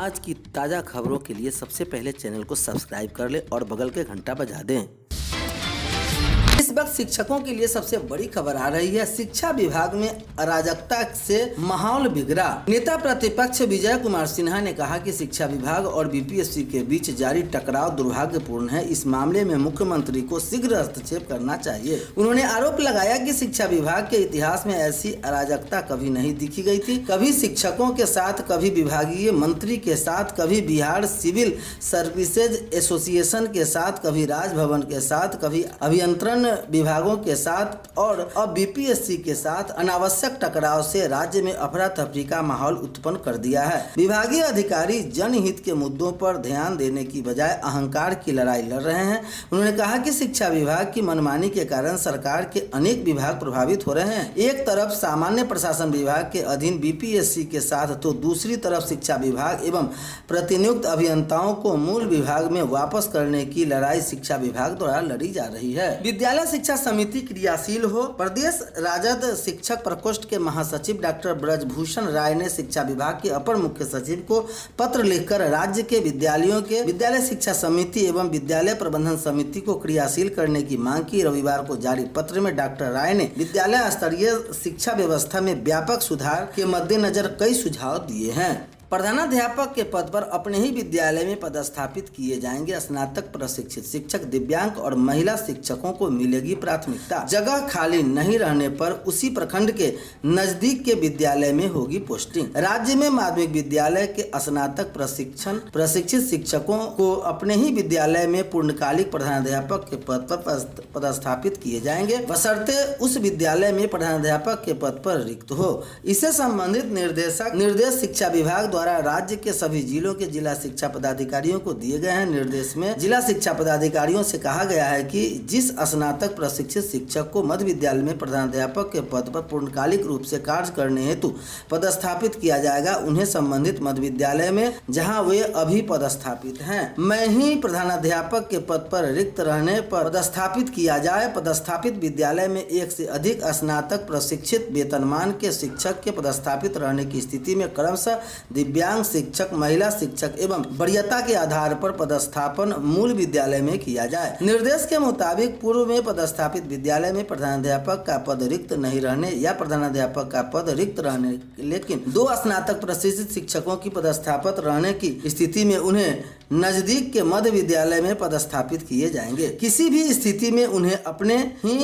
आज की ताज़ा खबरों के लिए सबसे पहले चैनल को सब्सक्राइब कर लें और बगल के घंटा बजा दें। इस वक्त शिक्षकों के लिए सबसे बड़ी खबर आ रही है। शिक्षा विभाग में अराजकता से माहौल बिगड़ा। नेता प्रतिपक्ष विजय कुमार सिन्हा ने कहा कि शिक्षा विभाग और बीपीएससी के बीच जारी टकराव दुर्भाग्यपूर्ण है। इस मामले में मुख्यमंत्री को शीघ्र हस्तक्षेप करना चाहिए। उन्होंने आरोप लगाया कि शिक्षा विभाग के इतिहास में ऐसी अराजकता कभी नहीं देखी गई थी। कभी शिक्षकों के साथ, कभी विभागीय मंत्री के साथ, कभी बिहार सिविल सर्विसेज एसोसिएशन के साथ, कभी राजभवन के साथ, कभी अभियंत्रण विभागों के साथ और अब बीपीएससी के साथ। अनावश्यक टकराव से राज्य में अफरा तफरी का माहौल उत्पन्न कर दिया है। विभागीय अधिकारी जनहित के मुद्दों पर ध्यान देने की बजाय अहंकार की लड़ाई लड़ रहे हैं। उन्होंने कहा कि शिक्षा विभाग की मनमानी के कारण सरकार के अनेक विभाग प्रभावित हो रहे हैं। एक तरफ सामान्य प्रशासन विभाग के अधीन बीपीएससी के साथ, तो दूसरी तरफ शिक्षा विभाग एवं प्रतिनियुक्त अभियंताओं को मूल विभाग में वापस करने की लड़ाई शिक्षा विभाग द्वारा लड़ी जा रही है। विद्यालय शिक्षा समिति क्रियाशील हो। प्रदेश राजद शिक्षक प्रकोष्ठ के महासचिव डॉक्टर ब्रजभूषण राय ने शिक्षा विभाग के अपर मुख्य सचिव को पत्र लिखकर राज्य के विद्यालयों के विद्यालय शिक्षा समिति एवं विद्यालय प्रबंधन समिति को क्रियाशील करने की मांग की। रविवार को जारी पत्र में डॉक्टर राय ने विद्यालय स्तरीय शिक्षा व्यवस्था में व्यापक सुधार के मद्देनजर कई सुझाव दिए हैं। प्रधानाध्यापक के पद पर अपने ही विद्यालय में पदस्थापित किए जाएंगे स्नातक प्रशिक्षित शिक्षक। दिव्यांग और महिला शिक्षकों को मिलेगी प्राथमिकता। जगह खाली नहीं रहने पर उसी प्रखंड के नजदीक के विद्यालय में होगी पोस्टिंग। राज्य में माध्यमिक विद्यालय के स्नातक प्रशिक्षित शिक्षकों को अपने ही विद्यालय में पूर्णकालिक प्रधानाध्यापक के पद पर पदस्थापित किए जाएंगे, बशर्ते उस विद्यालय में प्रधानाध्यापक के पद पर रिक्त हो। इससे संबंधित निर्देश शिक्षा विभाग द्वारा राज्य के सभी जिलों के जिला शिक्षा पदाधिकारियों को दिए गए हैं। निर्देश में जिला शिक्षा पदाधिकारियों से कहा गया है कि जिस स्नातक प्रशिक्षित शिक्षक को मध्य विद्यालय में प्रधानाध्यापक के पद पर पूर्णकालिक रूप से कार्य करने हेतु पदस्थापित किया जाएगा, उन्हें संबंधित मध्य विद्यालय में जहां वे अभी पदस्थापित हैं मैं ही प्रधानाध्यापक के पद पर रिक्त रहने पर पदस्थापित किया जाए। पदस्थापित विद्यालय में एक से अधिक स्नातक प्रशिक्षित वेतनमान के शिक्षक के पदस्थापित रहने की स्थिति में क्रमशः दिव्यांग शिक्षक, महिला शिक्षक एवं वरीयता के आधार पर पदस्थापन मूल विद्यालय में किया जाए। निर्देश के मुताबिक पूर्व में पदस्थापित विद्यालय में प्रधानाध्यापक का पद रिक्त नहीं रहने या प्रधानाध्यापक का पद रिक्त रहने लेकिन 2 स्नातक प्रशिक्षित शिक्षकों की पदस्थापित रहने की स्थिति में उन्हें नजदीक के मध्य विद्यालय में पदस्थापित किए जाएंगे। किसी भी स्थिति में उन्हें अपने ही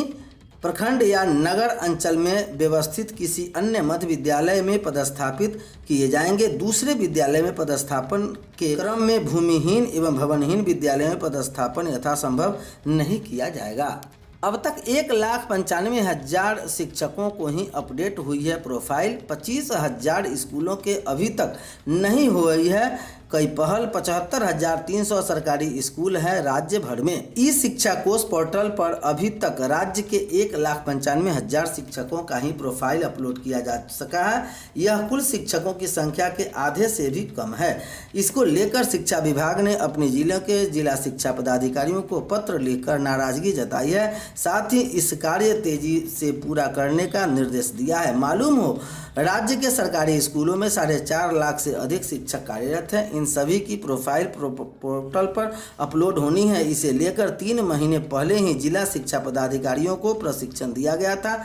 प्रखंड या नगर अंचल में व्यवस्थित किसी अन्य मध्य विद्यालय में पदस्थापित किए जाएंगे। दूसरे विद्यालय में पदस्थापन के क्रम में भूमिहीन एवं भवनहीन विद्यालय में पदस्थापन यथासंभव नहीं किया जाएगा। अब तक 1,95,000 शिक्षकों को ही अपडेट हुई है प्रोफाइल। 25,000 स्कूलों के अभी तक नहीं हुई है कई पहल। 75,300 सरकारी स्कूल है राज्य भर में। ई शिक्षा कोष पोर्टल पर अभी तक राज्य के 1,95,000 शिक्षकों का ही प्रोफाइल अपलोड किया जा सका है। यह कुल शिक्षकों की संख्या के आधे से भी कम है। इसको लेकर शिक्षा विभाग ने अपने जिलों के जिला शिक्षा पदाधिकारियों को पत्र लिखकर नाराजगी जताई है। साथ ही इस कार्य तेजी से पूरा करने का निर्देश दिया है। मालूम हो राज्य के सरकारी स्कूलों में 4.5 लाख से अधिक शिक्षक कार्यरत हैं। इन सभी की प्रोफाइल पोर्टल पर अपलोड होनी है। इसे लेकर 3 महीने पहले ही जिला शिक्षा पदाधिकारियों को प्रशिक्षण दिया गया था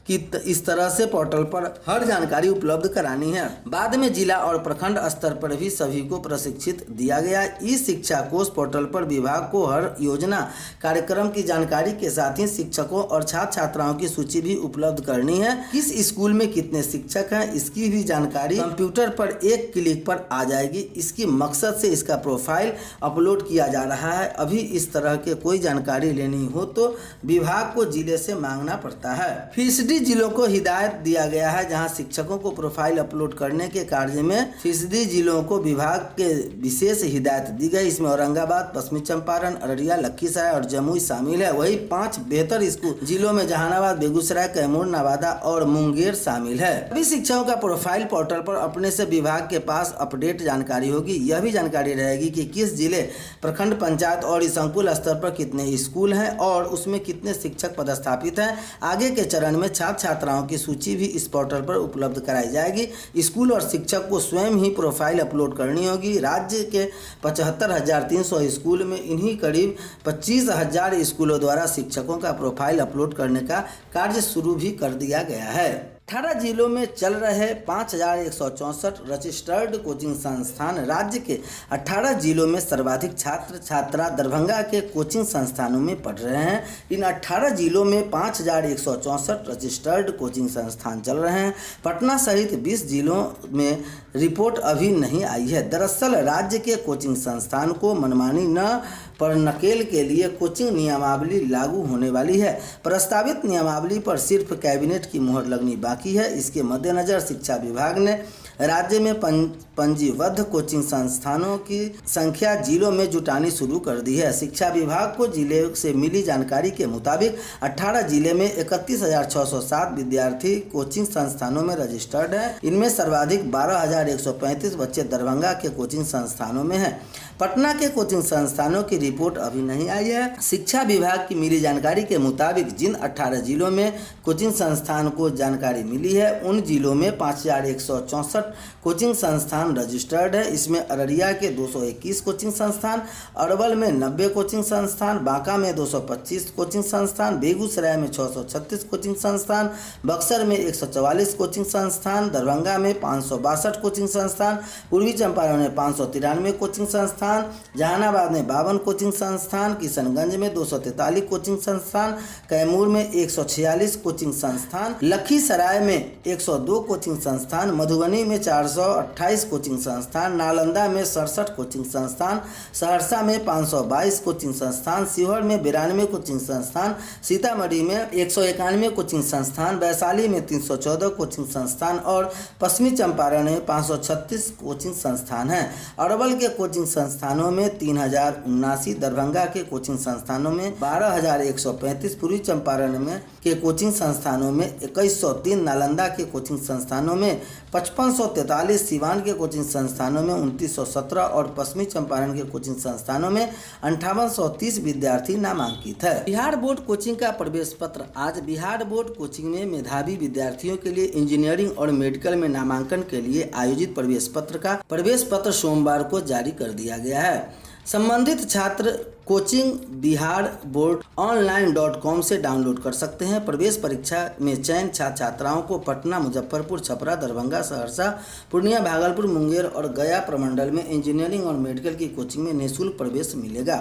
कि इस तरह से पोर्टल पर हर जानकारी उपलब्ध करानी है। बाद में जिला और प्रखंड स्तर पर भी सभी को प्रशिक्षित दिया गया। ई शिक्षा कोष पोर्टल पर विभाग को हर योजना कार्यक्रम की जानकारी के साथ ही शिक्षकों और छात्र छात्राओं की सूची भी उपलब्ध करनी है। किस स्कूल में कितने शिक्षक हैं इसकी भी जानकारी कंप्यूटर पर एक क्लिक पर आ जाएगी। इसकी मकसद से इसका प्रोफाइल अपलोड किया जा रहा है। अभी इस तरह के कोई जानकारी लेनी हो तो विभाग को जिले से मांगना पड़ता है। फीसदी जिलों को हिदायत दिया गया है। जहां शिक्षकों को प्रोफाइल अपलोड करने के कार्य में फीसदी जिलों को विभाग के विशेष हिदायत दी गई। इसमें औरंगाबाद, पश्चिमी चंपारण, अररिया, लखीसराय और जमुई शामिल है। वही 5 बेहतर स्कूल जिलों में जहानाबाद, बेगूसराय, कैमूर, नवादा और मुंगेर शामिल है। सभी शिक्षकों का प्रोफाइल पोर्टल पर अपने से विभाग के पास अपडेट जानकारी होगी। यह भी जानकारी रहेगी कि किस जिले, प्रखंड, पंचायत और संकुल स्तर पर कितने स्कूल हैं और उसमें कितने शिक्षक पदस्थापित हैं। आगे के चरण में छात्र छात्राओं की सूची भी इस पोर्टल पर उपलब्ध कराई जाएगी। स्कूल और शिक्षक को स्वयं ही प्रोफाइल अपलोड करनी होगी। राज्य के 75,300 स्कूल में इन्हीं करीब 25,000 स्कूलों द्वारा शिक्षकों का प्रोफाइल अपलोड करने का कार्य शुरू भी कर दिया गया है। 18 जिलों में चल रहे 5,164 रजिस्टर्ड कोचिंग संस्थान। राज्य के 18 जिलों में सर्वाधिक छात्र छात्रा दरभंगा के कोचिंग संस्थानों में पढ़ रहे हैं। इन 18 जिलों में 5,164 रजिस्टर्ड कोचिंग संस्थान चल रहे हैं। पटना सहित 20 जिलों में रिपोर्ट अभी नहीं आई है। दरअसल राज्य के कोचिंग संस्थान को मनमानी न पर नकेल के लिए कोचिंग नियमावली लागू होने वाली है। प्रस्तावित नियमावली पर सिर्फ कैबिनेट की मुहर लगनी बाकी है। इसके मद्देनजर शिक्षा विभाग ने राज्य में पंजीबद्ध कोचिंग संस्थानों की संख्या जिलों में जुटानी शुरू कर दी है। शिक्षा विभाग को जिले से मिली जानकारी के मुताबिक 18 जिले में 31,607 विद्यार्थी कोचिंग संस्थानों में रजिस्टर्ड हैं। इनमें सर्वाधिक 12,135 बच्चे दरभंगा के कोचिंग संस्थानों में हैं। पटना के कोचिंग संस्थानों की रिपोर्ट अभी नहीं आई है। शिक्षा विभाग की मिली जानकारी के मुताबिक जिन 18 जिलों में कोचिंग संस्थान को जानकारी मिली है उन जिलों में 5,164 कोचिंग संस्थान रजिस्टर्ड है। इसमें अररिया के 221 कोचिंग संस्थान, अरवल में 90 कोचिंग संस्थान, बांका में 225 कोचिंग संस्थान, बेगूसराय में 636 कोचिंग संस्थान, बक्सर में 144 कोचिंग संस्थान, दरभंगा में 562 कोचिंग संस्थान, पूर्वी चंपारण में 593 कोचिंग संस्थान, जहानाबाद में 52 कोचिंग संस्थान, किशनगंज में 243 कोचिंग संस्थान, कैमूर में 146 कोचिंग संस्थान, लखीसराय में 102 कोचिंग संस्थान, मधुबनी में 428 कोचिंग संस्थान, नालंदा में 67 कोचिंग संस्थान, सहरसा में 522 कोचिंग संस्थान, शिवहर में 92 कोचिंग संस्थान, सीतामढ़ी में 191 कोचिंग संस्थान, वैशाली में 314 कोचिंग संस्थान और पश्चिमी चंपारण में 536 कोचिंग संस्थान हैं। अरवल के कोचिंग संस्थानों में 3,079, दरभंगा के कोचिंग संस्थानों में 12,135, पूर्वी चंपारण में के कोचिंग संस्थानों में 2,103, नालंदा के कोचिंग संस्थानों में 5,543, सिवान के कोचिंग संस्थानों में 2,917 और पश्चिमी चंपारण के कोचिंग संस्थानों में 5,830 विद्यार्थी नामांकित है। बिहार बोर्ड कोचिंग का प्रवेश पत्र आज बिहार बोर्ड कोचिंग में मेधावी विद्यार्थियों के लिए इंजीनियरिंग और मेडिकल में नामांकन के लिए आयोजित प्रवेश पत्र का प्रवेश पत्र सोमवार को जारी कर दिया गया है। संबंधित छात्र कोचिंग बिहार बोर्ड online.com से डाउनलोड कर सकते हैं। प्रवेश परीक्षा में चयन छात्र छात्राओं को पटना, मुजफ्फरपुर, छपरा, दरभंगा, सहरसा, पूर्णिया, भागलपुर, मुंगेर और गया प्रमंडल में इंजीनियरिंग और मेडिकल की कोचिंग में निःशुल्क प्रवेश मिलेगा।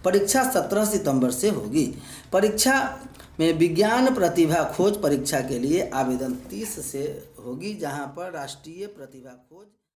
परीक्षा 17 सितंबर से होगी। परीक्षा में विज्ञान प्रतिभा खोज परीक्षा के लिए आवेदन 30 से होगी, जहां पर राष्ट्रीय प्रतिभा खोज